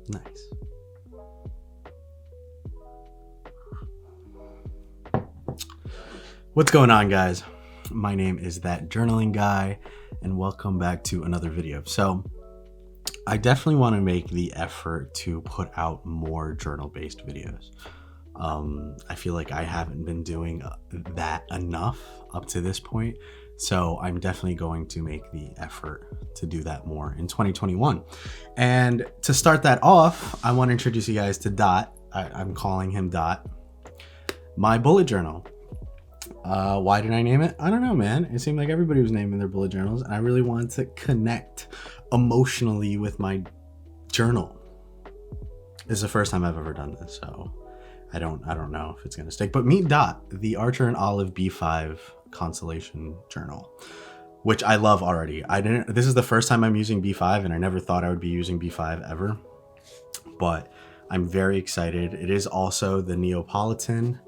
Nice. What's going on, guys? My name is ThatJournalingGuy, and welcome back to another video. So I definitely want to make the effort to put out more journal-based videos. I feel like I haven't been doing that enough up to this point, so I'm definitely going to make the effort to do that more in 2021. And to start that off, I want to introduce you guys to Dot. I'm calling him Dot, my bullet journal. Why did I name it? I don't know, man. It seemed like everybody was naming their bullet journals, and I really wanted to connect emotionally with my journal. This is the first time I've ever done this, so I don't know if it's gonna stick. But meet Dot, the Archer and Olive B5 constellation journal, which I love already. This is the first time I'm using B5, and I never thought I would be using B5 ever, but I'm very excited. It is also the Neapolitan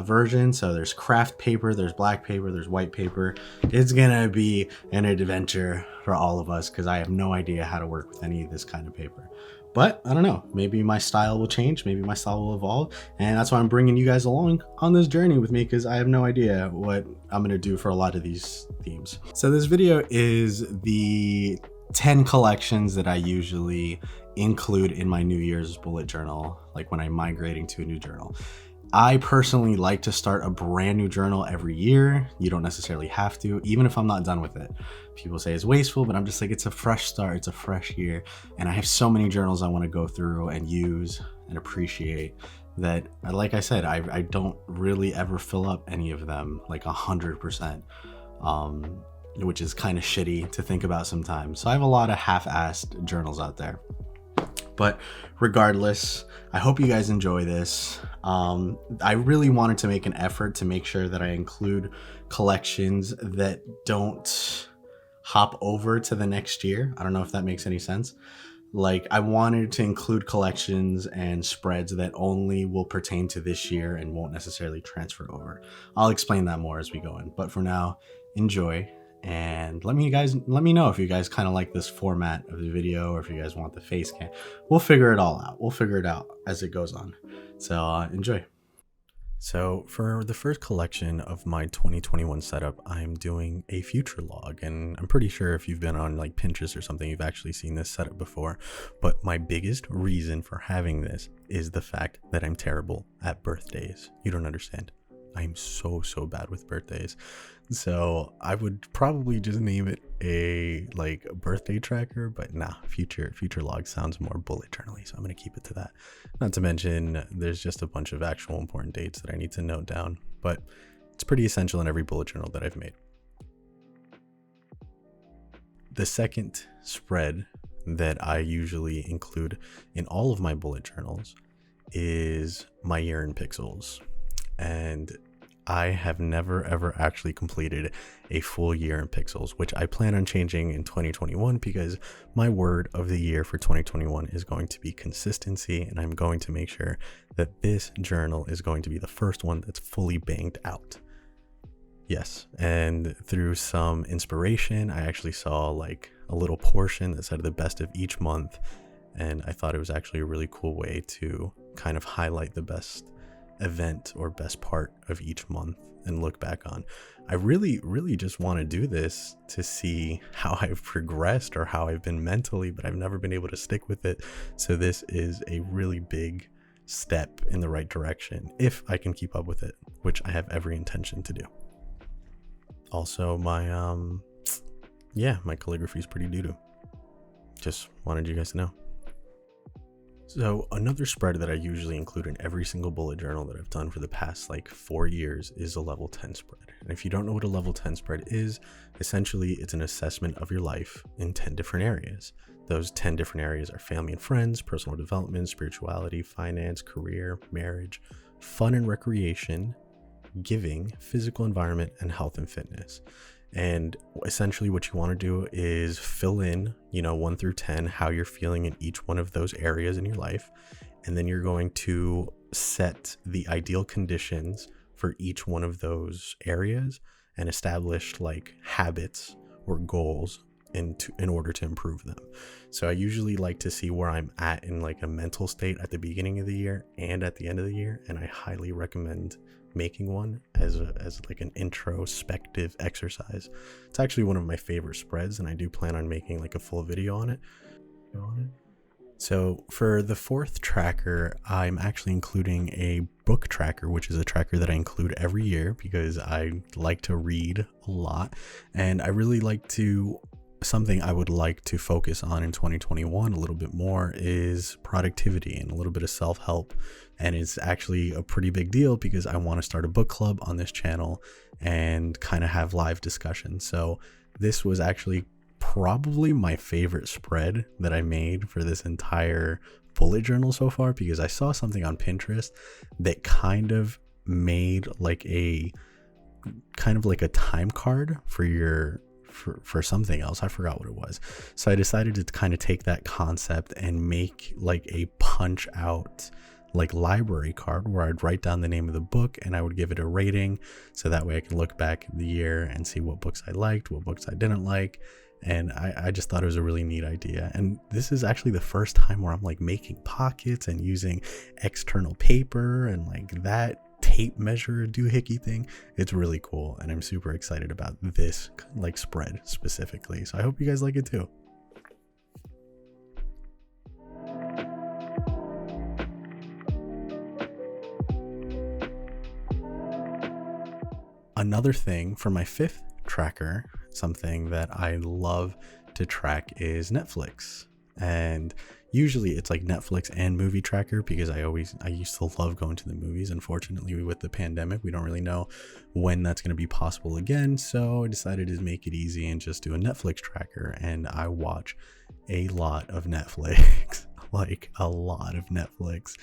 version, so there's craft paper, there's black paper, there's white paper. It's gonna be an adventure for all of us because I have no idea how to work with any of this kind of paper. But I don't know, maybe my style will change, maybe my style will evolve, and that's why I'm bringing you guys along on this journey with me, because I have no idea what I'm gonna do for a lot of these themes. So this video is the 10 collections that I usually include in my New Year's bullet journal, like when I'm migrating to a new journal. I personally like to start a brand new journal every year. You don't necessarily have to, even if I'm not done with it. People say it's wasteful, but I'm just like, it's a fresh start, it's a fresh year. And I have so many journals I want to go through and use and appreciate that, like I said, I don't really ever fill up any of them like 100%, which is kind of shitty to think about sometimes. So I have a lot of half-assed journals out there. But regardless, I hope you guys enjoy this. I really wanted to make an effort to make sure that I include collections that don't hop over to the next year. I don't know if that makes any sense. Like, I wanted to include collections and spreads that only will pertain to this year and won't necessarily transfer over. I'll explain that more as we go in. But for now, enjoy. And let me know if you guys kind of like this format of the video, or if you guys want the face cam. We'll figure it all out. We'll figure it out as it goes on. So enjoy. So for the first collection of my 2021 setup, I'm doing a future log, and I'm pretty sure if you've been on like Pinterest or something, you've actually seen this setup before. But my biggest reason for having this is the fact that I'm terrible at birthdays. You don't understand. I'm so bad with birthdays. So I would probably just name it a birthday tracker, but nah, future log sounds more bullet journal-y, so I'm gonna keep it to that. Not to mention there's just a bunch of actual important dates that I need to note down, but it's pretty essential in every bullet journal that I've made. The second spread that I usually include in all of my bullet journals is my year in pixels. And I have never ever actually completed a full year in pixels, which I plan on changing in 2021, because my word of the year for 2021 is going to be consistency, and I'm going to make sure that this journal is going to be the first one that's fully banged out. Yes, and through some inspiration, I actually saw like a little portion that said the best of each month, and I thought it was actually a really cool way to kind of highlight the best event or best part of each month and look back on. I really just want to do this to see how I've progressed or how I've been mentally, but I've never been able to stick with it. So this is a really big step in the right direction if I can keep up with it, which I have every intention to do. Also, my calligraphy is pretty doo-doo. Just wanted you guys to know. So another spread that I usually include in every single bullet journal that I've done for the past 4 years is a level 10 spread. And if you don't know what a level 10 spread is, essentially it's an assessment of your life in 10 different areas. Those 10 different areas are family and friends, personal development, spirituality, finance, career, marriage, fun and recreation, giving, physical environment, and health and fitness. And essentially what you want to do is fill in, 1 through 10, how you're feeling in each one of those areas in your life. And then you're going to set the ideal conditions for each one of those areas and establish habits or goals in order to improve them. So I usually like to see where I'm at in like a mental state at the beginning of the year and at the end of the year, and I highly recommend making one as like an introspective exercise. It's actually one of my favorite spreads, and I do plan on making like a full video on it. So for the fourth tracker, I'm actually including a book tracker, which is a tracker that I include every year because I like to read a lot, and I really like to something I would like to focus on in 2021 a little bit more is productivity and a little bit of self-help. And it's actually a pretty big deal because I want to start a book club on this channel and kind of have live discussions. So this was actually probably my favorite spread that I made for this entire bullet journal so far, because I saw something on Pinterest that kind of made like a time card for something else. I forgot what it was. So I decided to kind of take that concept and make like a punch out like library card where I'd write down the name of the book and I would give it a rating, so that way I can look back at the year and see what books I liked, what books I didn't like. And I just thought it was a really neat idea. And this is actually the first time where I'm like making pockets and using external paper and like that tape measure doohickey thing. It's really cool, and I'm super excited about this like spread specifically. So I hope you guys like it too. Another thing for my fifth tracker, something that I love to track, is Netflix. And usually it's like Netflix and movie tracker, because I used to love going to the movies. Unfortunately, with the pandemic, we don't really know when that's going to be possible again. So I decided to make it easy and just do a Netflix tracker. And I watch a lot of Netflix, like a lot of Netflix.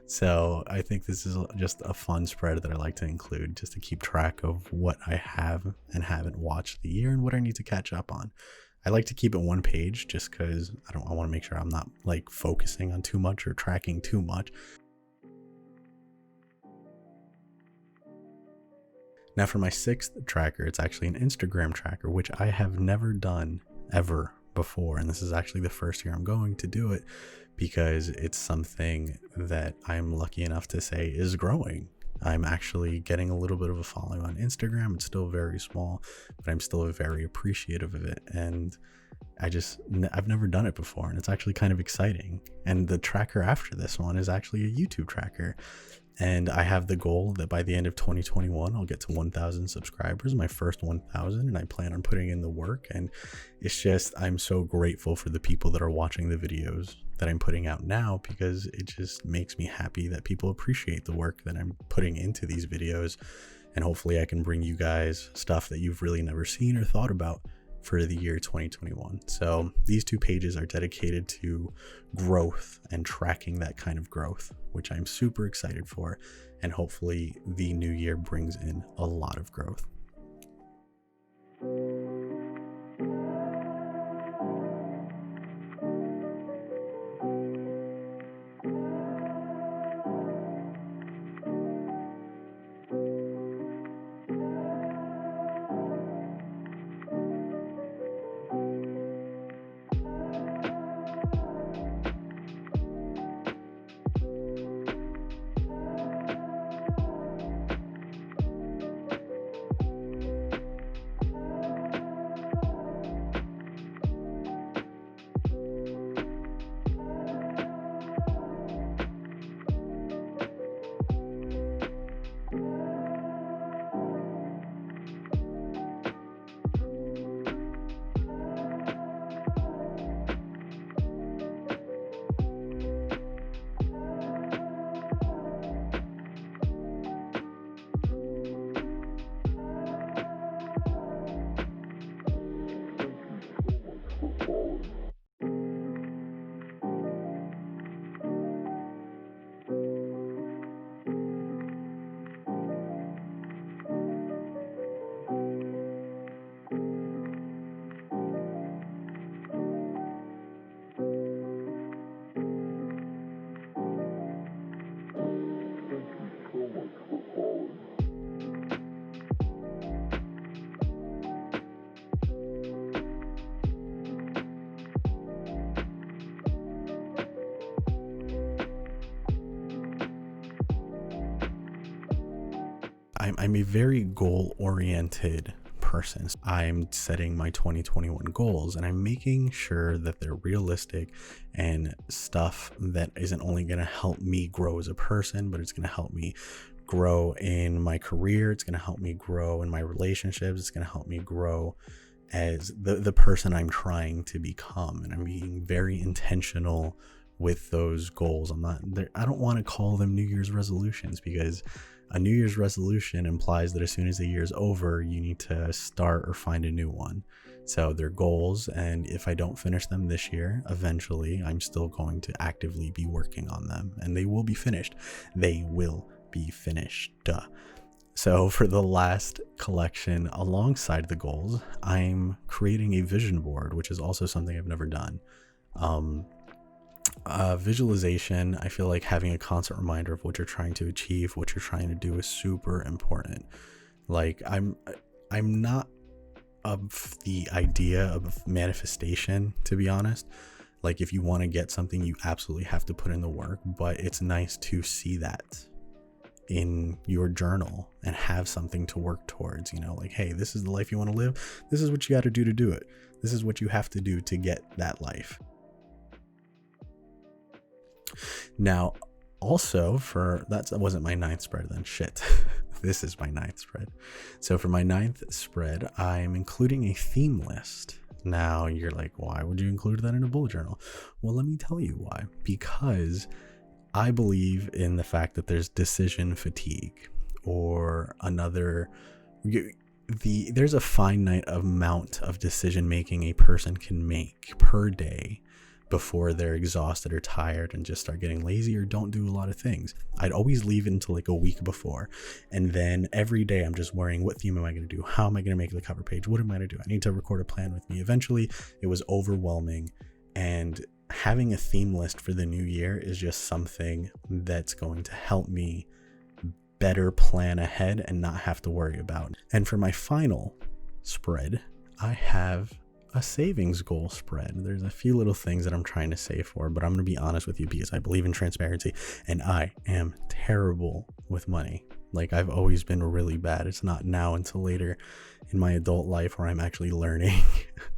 So I think this is just a fun spread that I like to include, just to keep track of what I have and haven't watched the year and what I need to catch up on. I like to keep it one page just because I want to make sure I'm not like focusing on too much or tracking too much. Now for my sixth tracker, it's actually an Instagram tracker, which I have never done ever before. And this is actually the first year I'm going to do it, because it's something that I'm lucky enough to say is growing. I'm actually getting a little bit of a following on Instagram. It's still very small, but I'm still very appreciative of it. And I've never done it before, and it's actually kind of exciting. And the tracker after this one is actually a YouTube tracker. And I have the goal that by the end of 2021, I'll get to 1,000 subscribers, my first 1,000, and I plan on putting in the work. And it's just, I'm so grateful for the people that are watching the videos that I'm putting out now, because it just makes me happy that people appreciate the work that I'm putting into these videos. And hopefully I can bring you guys stuff that you've really never seen or thought about for the year 2021. So these two pages are dedicated to growth and tracking that kind of growth, which I'm super excited for. And hopefully the new year brings in a lot of growth. I'm a very goal-oriented person. I'm setting my 2021 goals and I'm making sure that they're realistic and stuff that isn't only going to help me grow as a person, but it's going to help me grow in my career. It's going to help me grow in my relationships. It's going to help me grow as the person I'm trying to become. And I'm being very intentional with those goals. I don't want to call them New Year's resolutions, because a New Year's resolution implies that as soon as the year's over, you need to start or find a new one. So they're goals, and if I don't finish them this year, eventually I'm still going to actively be working on them, and they will be finished. They will be finished. So for the last collection alongside the goals, I'm creating a vision board, which is also something I've never done. Visualization, I feel like having a constant reminder of what you're trying to achieve, what you're trying to do, is super important. Like I'm not of the idea of manifestation, to be honest. Like if you want to get something, you absolutely have to put in the work, but it's nice to see that in your journal and have something to work towards, like, hey, this is the life you want to live. This is what you got to do it. This is what you have to do to get that life. Now, also that wasn't my 9th spread then, shit. This is my 9th spread. So for my 9th spread, I'm including a theme list. Now you're like, why would you include that in a bullet journal? Well, let me tell you why. Because I believe in the fact that there's decision fatigue, or there's a finite amount of decision making a person can make per day before they're exhausted or tired and just start getting lazy or don't do a lot of things. I'd always leave it until like a week before. And then every day I'm just worrying, what theme am I going to do? How am I going to make the cover page? What am I going to do? I need to record a plan with me. Eventually it was overwhelming, and having a theme list for the new year is just something that's going to help me better plan ahead and not have to worry about. And for my final spread, I have a savings goal spread. There's a few little things that I'm trying to save for, but I'm going to be honest with you because I believe in transparency, and I am terrible with money. Like I've always been really bad. It's not now until later in my adult life where I'm actually learning,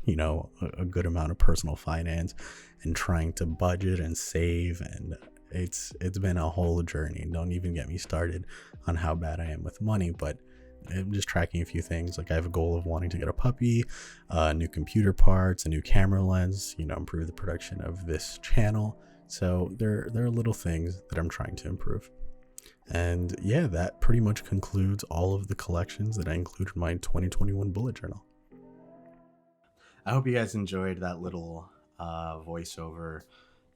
a good amount of personal finance and trying to budget and save. And it's been a whole journey. Don't even get me started on how bad I am with money, but I'm just tracking a few things. Like I have a goal of wanting to get a puppy, new computer parts, a new camera lens, improve the production of this channel. So there are little things that I'm trying to improve. And yeah, that pretty much concludes all of the collections that I included in my 2021 bullet journal. I hope you guys enjoyed that little voiceover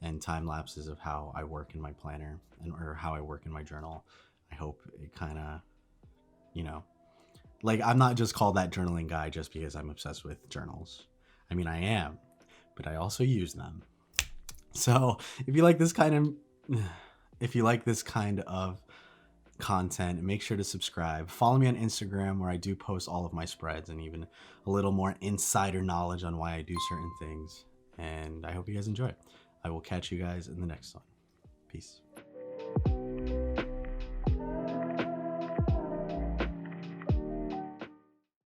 and time lapses of how I work in my planner or how I work in my journal. I hope it kind of, like I'm not just called That Journaling Guy just because I'm obsessed with journals. I mean, I am, but I also use them. So if you like this kind of content, make sure to subscribe. Follow me on Instagram, where I do post all of my spreads and even a little more insider knowledge on why I do certain things. And I hope you guys enjoy. I will catch you guys in the next one. Peace.